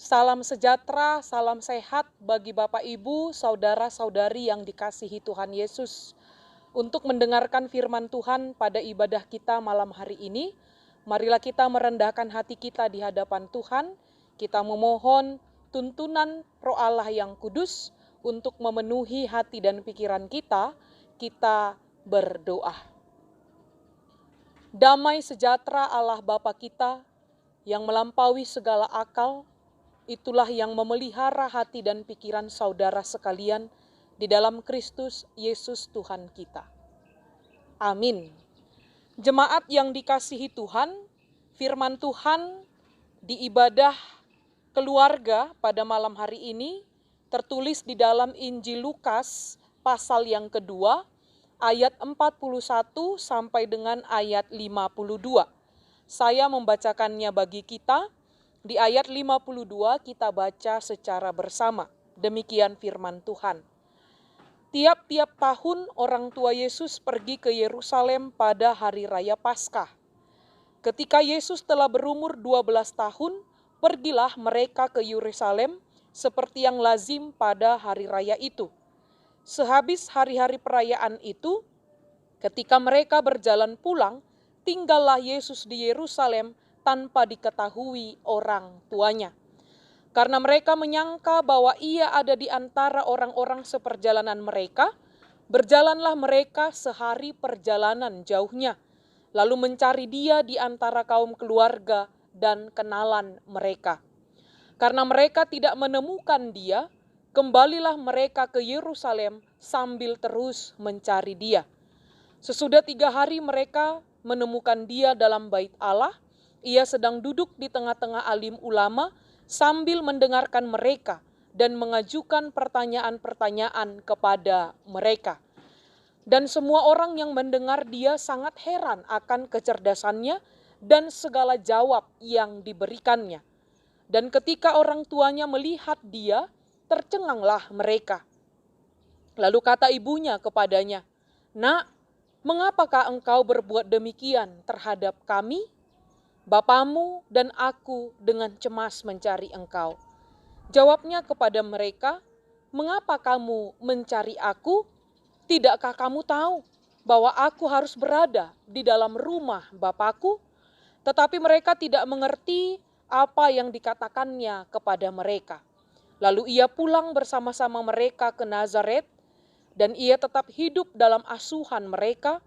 Salam sejahtera, salam sehat bagi Bapak Ibu, saudara-saudari yang dikasihi Tuhan Yesus. Untuk mendengarkan firman Tuhan pada ibadah kita malam hari ini, marilah kita merendahkan hati kita di hadapan Tuhan. Kita memohon tuntunan Roh Allah yang kudus untuk memenuhi hati dan pikiran kita. Kita berdoa. Damai sejahtera Allah Bapa kita yang melampaui segala akal, itulah yang memelihara hati dan pikiran saudara sekalian di dalam Kristus Yesus Tuhan kita. Amin. Jemaat yang dikasihi Tuhan, firman Tuhan di ibadah keluarga pada malam hari ini tertulis di dalam Injil Lukas pasal yang kedua, ayat 41 sampai dengan ayat 52. Saya membacakannya bagi kita. Di ayat 52 kita baca secara bersama. Demikian firman Tuhan. Tiap-tiap tahun orang tua Yesus pergi ke Yerusalem pada hari raya Paskah. Ketika Yesus telah berumur 12 tahun, pergilah mereka ke Yerusalem seperti yang lazim pada hari raya itu. Sehabis hari-hari perayaan itu, ketika mereka berjalan pulang, tinggallah Yesus di Yerusalem tanpa diketahui orang tuanya. Karena mereka menyangka bahwa ia ada di antara orang-orang seperjalanan mereka, berjalanlah mereka sehari perjalanan jauhnya, lalu mencari dia di antara kaum keluarga dan kenalan mereka. Karena mereka tidak menemukan dia, kembalilah mereka ke Yerusalem sambil terus mencari dia. Sesudah 3 hari mereka menemukan dia dalam bait Allah. Ia sedang duduk di tengah-tengah alim ulama sambil mendengarkan mereka dan mengajukan pertanyaan-pertanyaan kepada mereka. Dan semua orang yang mendengar dia sangat heran akan kecerdasannya dan segala jawab yang diberikannya. Dan ketika orang tuanya melihat dia, tercenganglah mereka. Lalu kata ibunya kepadanya, "Nak, mengapakah engkau berbuat demikian terhadap kami? Bapamu dan aku dengan cemas mencari engkau." Jawabnya kepada mereka, "Mengapa kamu mencari aku? Tidakkah kamu tahu bahwa aku harus berada di dalam rumah Bapakku?" Tetapi mereka tidak mengerti apa yang dikatakannya kepada mereka. Lalu ia pulang bersama-sama mereka ke Nazaret, dan ia tetap hidup dalam asuhan mereka,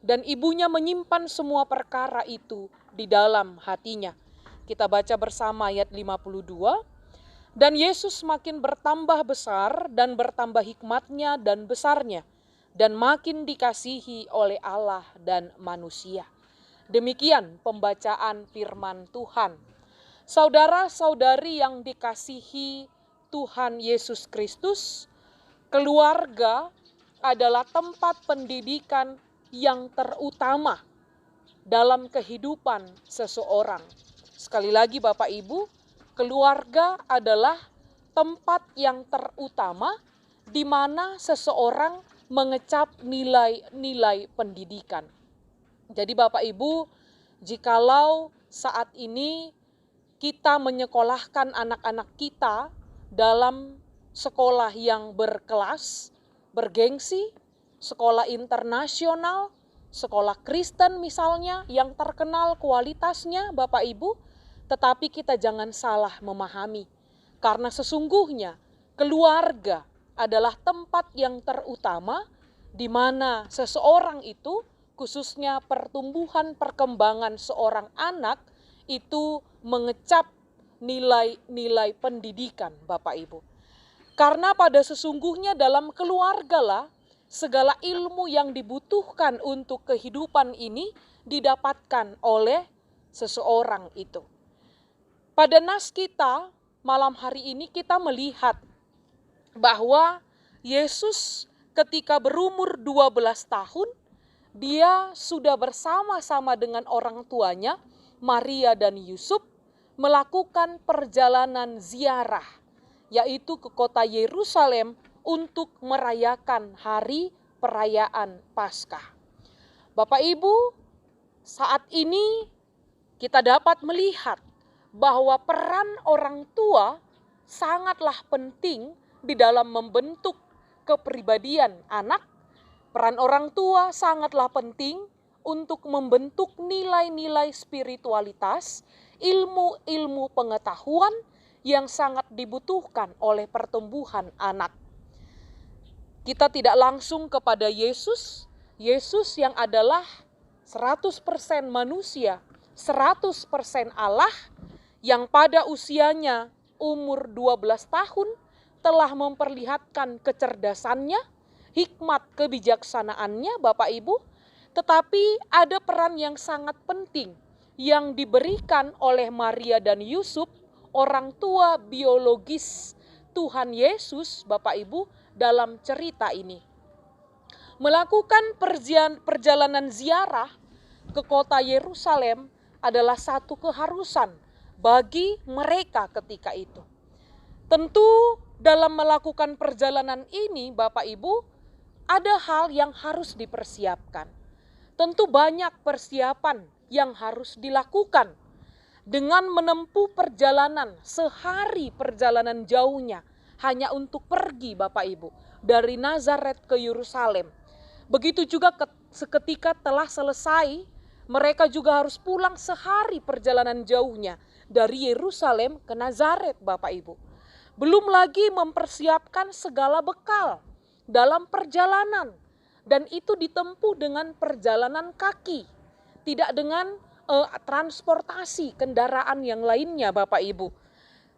dan ibunya menyimpan semua perkara itu di dalam hatinya. Kita baca bersama ayat 52. Dan Yesus makin bertambah besar dan bertambah hikmatnya dan besarnya, dan makin dikasihi oleh Allah dan manusia. Demikian pembacaan firman Tuhan. Saudara-saudari yang dikasihi Tuhan Yesus Kristus, keluarga adalah tempat pendidikan yang terutama dalam kehidupan seseorang. Sekali lagi Bapak Ibu, keluarga adalah tempat yang terutama di mana seseorang mengecap nilai-nilai pendidikan. Jadi Bapak Ibu, jikalau saat ini kita menyekolahkan anak-anak kita dalam sekolah yang berkelas, bergengsi, sekolah internasional, sekolah Kristen misalnya yang terkenal kualitasnya Bapak Ibu, tetapi kita jangan salah memahami. Karena sesungguhnya keluarga adalah tempat yang terutama di mana seseorang itu, khususnya pertumbuhan perkembangan seorang anak, itu mengecap nilai-nilai pendidikan Bapak Ibu. Karena pada sesungguhnya dalam keluarga lah segala ilmu yang dibutuhkan untuk kehidupan ini didapatkan oleh seseorang itu. Pada nas kita malam hari ini kita melihat bahwa Yesus ketika berumur 12 tahun, dia sudah bersama-sama dengan orang tuanya, Maria dan Yusuf, melakukan perjalanan ziarah, yaitu ke kota Yerusalem untuk merayakan hari perayaan Paskah. Bapak Ibu, saat ini kita dapat melihat bahwa peran orang tua sangatlah penting di dalam membentuk kepribadian anak. Peran orang tua sangatlah penting untuk membentuk nilai-nilai spiritualitas, ilmu-ilmu pengetahuan yang sangat dibutuhkan oleh pertumbuhan anak. Kita tidak langsung kepada Yesus, Yesus yang adalah 100% manusia, 100% Allah, yang pada usianya umur 12 tahun telah memperlihatkan kecerdasannya, hikmat kebijaksanaannya Bapak Ibu, tetapi ada peran yang sangat penting yang diberikan oleh Maria dan Yusuf, orang tua biologis Tuhan Yesus Bapak Ibu dalam cerita ini. Melakukan perjalanan ziarah ke kota Yerusalem adalah satu keharusan bagi mereka ketika itu. Tentu dalam melakukan perjalanan ini Bapak Ibu ada hal yang harus dipersiapkan. Tentu banyak persiapan yang harus dilakukan dengan menempuh perjalanan sehari perjalanan jauhnya hanya untuk pergi Bapak Ibu dari Nazaret ke Yerusalem. Begitu juga seketika telah selesai, mereka juga harus pulang sehari perjalanan jauhnya dari Yerusalem ke Nazaret Bapak Ibu. Belum lagi mempersiapkan segala bekal dalam perjalanan, dan itu ditempuh dengan perjalanan kaki, tidak dengan transportasi kendaraan yang lainnya Bapak Ibu.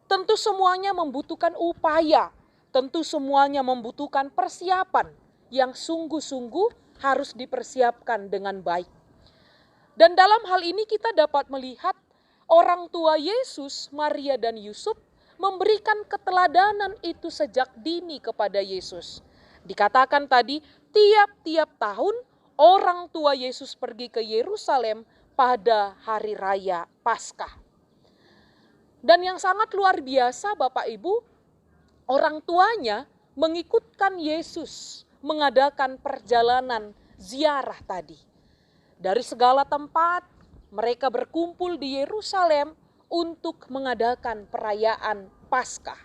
Tentu semuanya membutuhkan upaya, tentu semuanya membutuhkan persiapan yang sungguh-sungguh harus dipersiapkan dengan baik. Dan dalam hal ini kita dapat melihat orang tua Yesus, Maria dan Yusuf memberikan keteladanan itu sejak dini kepada Yesus. Dikatakan tadi, tiap-tiap tahun orang tua Yesus pergi ke Yerusalem pada hari raya Paskah. Dan yang sangat luar biasa Bapak Ibu, orang tuanya mengikutkan Yesus mengadakan perjalanan ziarah tadi. Dari segala tempat mereka berkumpul di Yerusalem untuk mengadakan perayaan Paskah.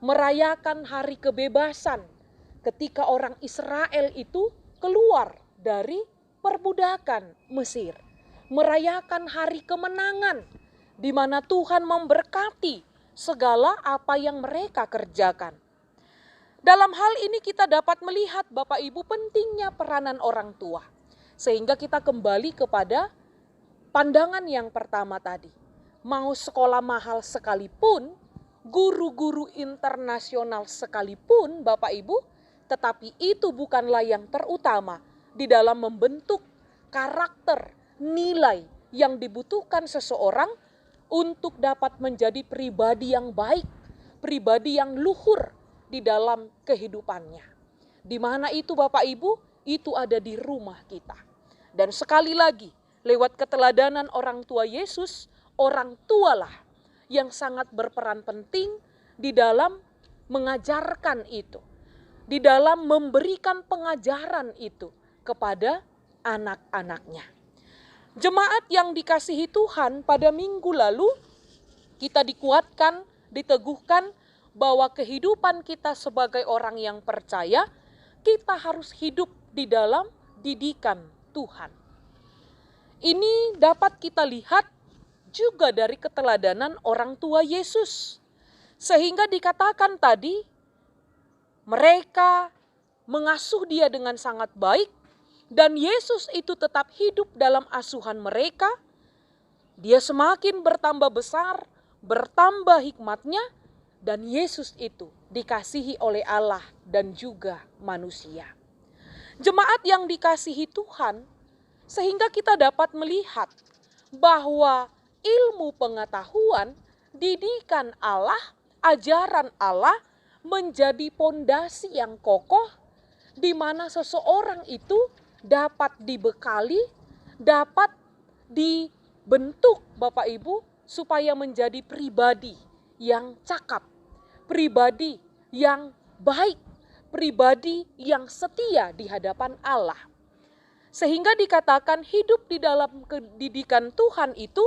Merayakan hari kebebasan ketika orang Israel itu keluar dari perbudakan Mesir. Merayakan hari kemenangan di mana Tuhan memberkati segala apa yang mereka kerjakan. Dalam hal ini kita dapat melihat Bapak Ibu pentingnya peranan orang tua. Sehingga kita kembali kepada pandangan yang pertama tadi. Mau sekolah mahal sekalipun, guru-guru internasional sekalipun Bapak Ibu, tetapi itu bukanlah yang terutama di dalam membentuk karakter, nilai yang dibutuhkan seseorang untuk dapat menjadi pribadi yang baik, pribadi yang luhur di dalam kehidupannya. Di mana itu Bapak Ibu? Itu ada di rumah kita. Dan sekali lagi, lewat keteladanan orang tua Yesus, orang tualah yang sangat berperan penting di dalam mengajarkan itu, di dalam memberikan pengajaran itu kepada anak-anaknya. Jemaat yang dikasihi Tuhan, pada minggu lalu kita dikuatkan, diteguhkan bahwa kehidupan kita sebagai orang yang percaya, kita harus hidup di dalam didikan Tuhan. Ini dapat kita lihat juga dari keteladanan orang tua Yesus. Sehingga dikatakan tadi, mereka mengasuh dia dengan sangat baik, dan Yesus itu tetap hidup dalam asuhan mereka. Dia semakin bertambah besar, bertambah hikmatnya, dan Yesus itu dikasihi oleh Allah dan juga manusia. Jemaat yang dikasihi Tuhan, sehingga kita dapat melihat bahwa ilmu pengetahuan, didikan Allah, ajaran Allah menjadi pondasi yang kokoh di mana seseorang itu dapat dibekali, dapat dibentuk Bapak Ibu supaya menjadi pribadi yang cakap, pribadi yang baik, pribadi yang setia di hadapan Allah. Sehingga dikatakan hidup di dalam pendidikan Tuhan itu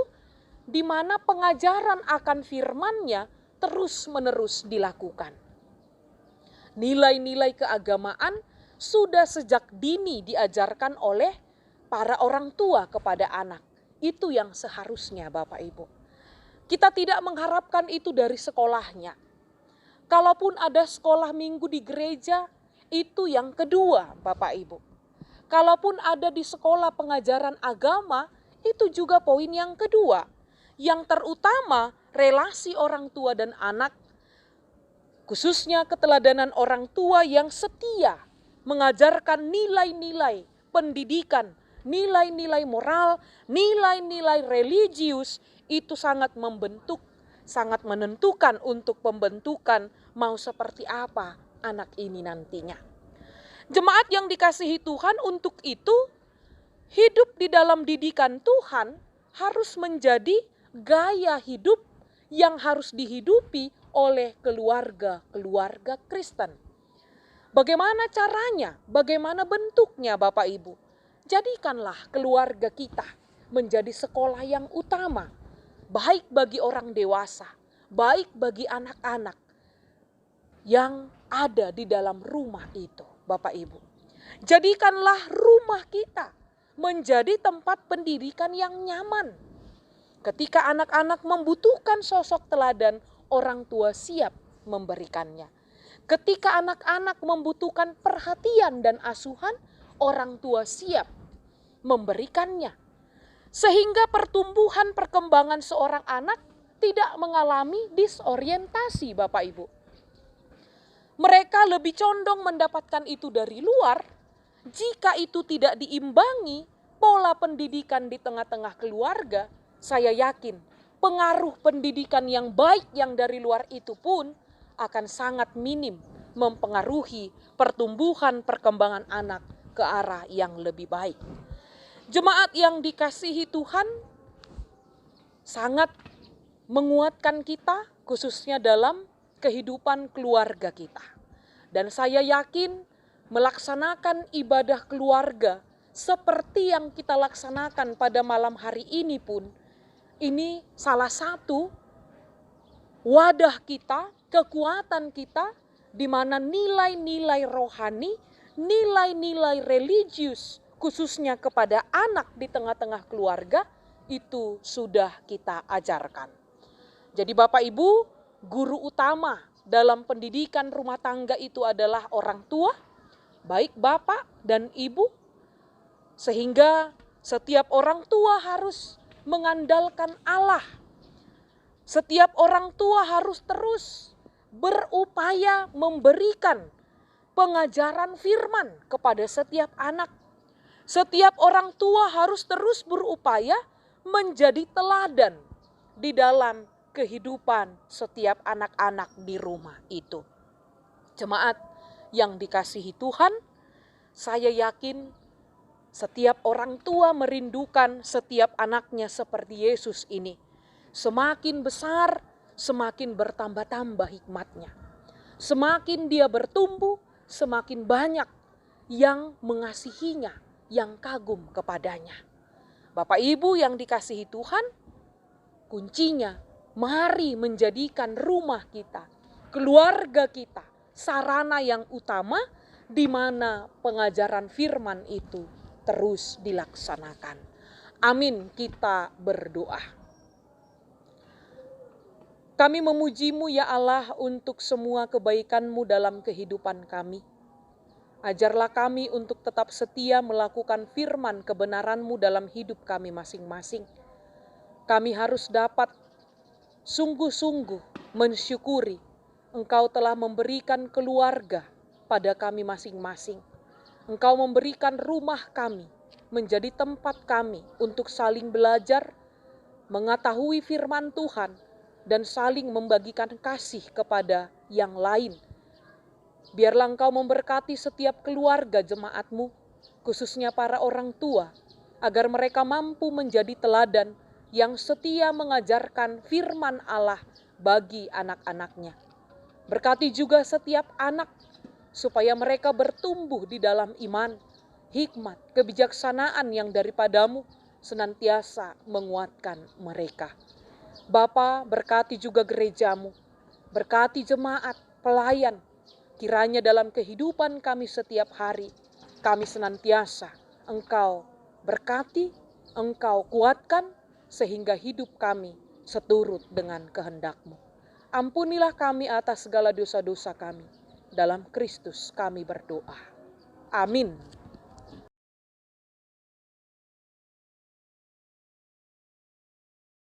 di mana pengajaran akan firman-Nya terus-menerus dilakukan. Nilai-nilai keagamaan sudah sejak dini diajarkan oleh para orang tua kepada anak. Itu yang seharusnya Bapak Ibu. Kita tidak mengharapkan itu dari sekolahnya. Kalaupun ada sekolah minggu di gereja, itu yang kedua Bapak Ibu. Kalaupun ada di sekolah pengajaran agama, itu juga poin yang kedua. Yang terutama relasi orang tua dan anak, khususnya keteladanan orang tua yang setia mengajarkan nilai-nilai pendidikan, nilai-nilai moral, nilai-nilai religius, itu sangat membentuk, sangat menentukan untuk pembentukan mau seperti apa anak ini nantinya. Jemaat yang dikasihi Tuhan, untuk itu hidup di dalam didikan Tuhan harus menjadi gaya hidup yang harus dihidupi oleh keluarga-keluarga Kristen. Bagaimana caranya? Bagaimana bentuknya Bapak Ibu? Jadikanlah keluarga kita menjadi sekolah yang utama, baik bagi orang dewasa, baik bagi anak-anak yang ada di dalam rumah itu, Bapak Ibu. Jadikanlah rumah kita menjadi tempat pendidikan yang nyaman. Ketika anak-anak membutuhkan sosok teladan, orang tua siap memberikannya. Ketika anak-anak membutuhkan perhatian dan asuhan, orang tua siap memberikannya. Sehingga pertumbuhan perkembangan seorang anak tidak mengalami disorientasi Bapak Ibu. Mereka lebih condong mendapatkan itu dari luar. Jika itu tidak diimbangi pola pendidikan di tengah-tengah keluarga, saya yakin pengaruh pendidikan yang baik yang dari luar itu pun akan sangat minim mempengaruhi pertumbuhan perkembangan anak ke arah yang lebih baik. Jemaat yang dikasihi Tuhan, sangat menguatkan kita khususnya dalam kehidupan keluarga kita. Dan saya yakin melaksanakan ibadah keluarga seperti yang kita laksanakan pada malam hari ini pun, ini salah satu wadah kita, kekuatan kita, di mana nilai-nilai rohani, nilai-nilai religius, khususnya kepada anak di tengah-tengah keluarga, itu sudah kita ajarkan. Jadi Bapak Ibu, guru utama dalam pendidikan rumah tangga itu adalah orang tua, baik bapak dan ibu, sehingga setiap orang tua harus mengandalkan Allah. Setiap orang tua harus terus berupaya memberikan pengajaran firman kepada setiap anak. Setiap orang tua harus terus berupaya menjadi teladan di dalam kehidupan setiap anak-anak di rumah itu. Jemaat yang dikasihi Tuhan, saya yakin setiap orang tua merindukan setiap anaknya seperti Yesus ini. Semakin besar, semakin bertambah-tambah hikmatnya. Semakin dia bertumbuh, semakin banyak yang mengasihinya, yang kagum kepadanya. Bapak Ibu yang dikasihi Tuhan, kuncinya mari menjadikan rumah kita, keluarga kita, sarana yang utama di mana pengajaran firman itu terus dilaksanakan. Amin, kita berdoa. Kami memuji-Mu ya Allah untuk semua kebaikan-Mu dalam kehidupan kami. Ajarlah kami untuk tetap setia melakukan firman kebenaran-Mu dalam hidup kami masing-masing. Kami harus dapat sungguh-sungguh mensyukuri Engkau telah memberikan keluarga pada kami masing-masing. Engkau memberikan rumah kami menjadi tempat kami untuk saling belajar, mengetahui firman Tuhan, dan saling membagikan kasih kepada yang lain. Biarlah Engkau memberkati setiap keluarga jemaat-Mu, khususnya para orang tua, agar mereka mampu menjadi teladan yang setia mengajarkan firman Allah bagi anak-anaknya. Berkati juga setiap anak, supaya mereka bertumbuh di dalam iman, hikmat, kebijaksanaan yang daripada-Mu, senantiasa menguatkan mereka. Bapa, berkati juga gerejamu, berkati jemaat, pelayan, kiranya dalam kehidupan kami setiap hari, kami senantiasa Engkau berkati, Engkau kuatkan, sehingga hidup kami seturut dengan kehendak-Mu. Ampunilah kami atas segala dosa-dosa kami. Dalam Kristus kami berdoa. Amin.